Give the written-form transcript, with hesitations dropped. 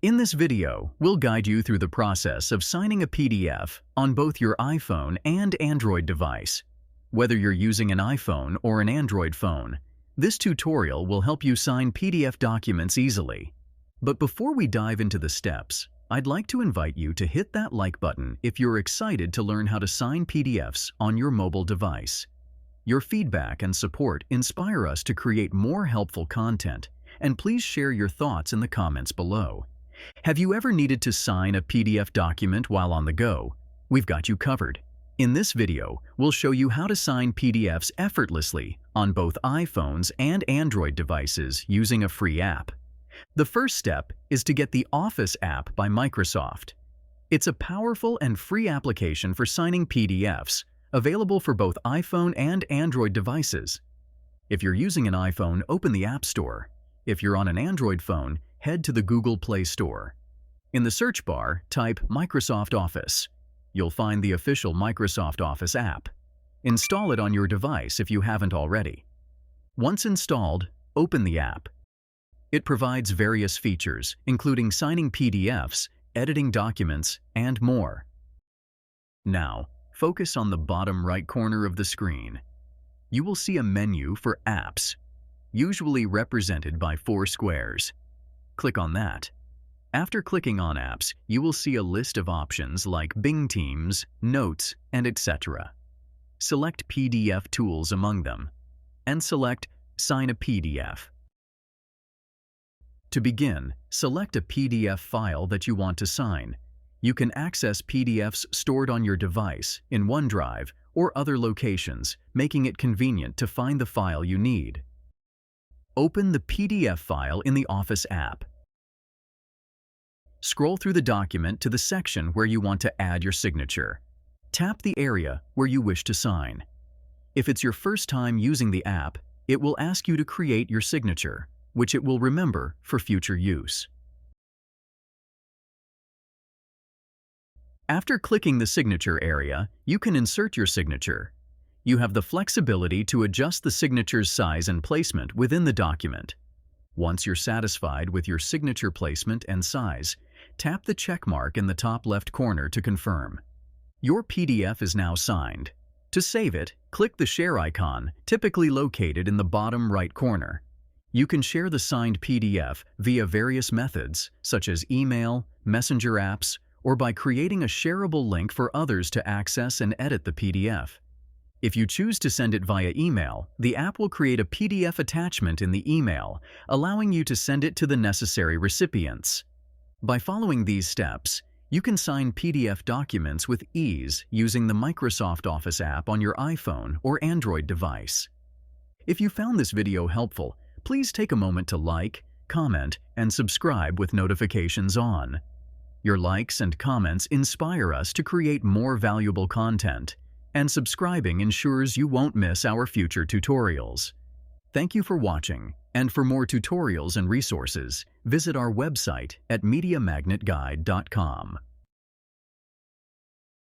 In this video, we'll guide you through the process of signing a PDF on both your iPhone and Android device. Whether you're using an iPhone or an Android phone, this tutorial will help you sign PDF documents easily. But before we dive into the steps, I'd like to invite you to hit that like button if you're excited to learn how to sign PDFs on your mobile device. Your feedback and support inspire us to create more helpful content, and please share your thoughts in the comments below. Have you ever needed to sign a PDF document while on the go? We've got you covered. In this video, we'll show you how to sign PDFs effortlessly on both iPhones and Android devices using a free app. The first step is to get the Office app by Microsoft. It's a powerful and free application for signing PDFs, available for both iPhone and Android devices. If you're using an iPhone, open the App Store. If you're on an Android phone, head to the Google Play Store. In the search bar, type Microsoft Office. You'll find the official Microsoft Office app. Install it on your device if you haven't already. Once installed, open the app. It provides various features, including signing PDFs, editing documents, and more. Now, focus on the bottom right corner of the screen. You will see a menu for Apps, usually represented by 4 squares. Click on that. After clicking on Apps, you will see a list of options like Bing Teams, Notes, and etc. Select PDF Tools among them, and select Sign a PDF. To begin, select a PDF file that you want to sign. You can access PDFs stored on your device, in OneDrive, or other locations, making it convenient to find the file you need. Open the PDF file in the Office app. Scroll through the document to the section where you want to add your signature. Tap the area where you wish to sign. If it's your first time using the app, it will ask you to create your signature, which it will remember for future use. After clicking the signature area, you can insert your signature. You have the flexibility to adjust the signature's size and placement within the document. Once you're satisfied with your signature placement and size, tap the check mark in the top left corner to confirm. Your PDF is now signed. To save it, click the share icon, typically located in the bottom right corner. You can share the signed PDF via various methods, such as email, messenger apps, or by creating a shareable link for others to access and edit the PDF. If you choose to send it via email, the app will create a PDF attachment in the email, allowing you to send it to the necessary recipients. By following these steps, you can sign PDF documents with ease using the Microsoft Office app on your iPhone or Android device. If you found this video helpful, please take a moment to like, comment, and subscribe with notifications on. Your likes and comments inspire us to create more valuable content, and subscribing ensures you won't miss our future tutorials. Thank you for watching, and for more tutorials and resources, visit our website at MediaMagnetGuide.com.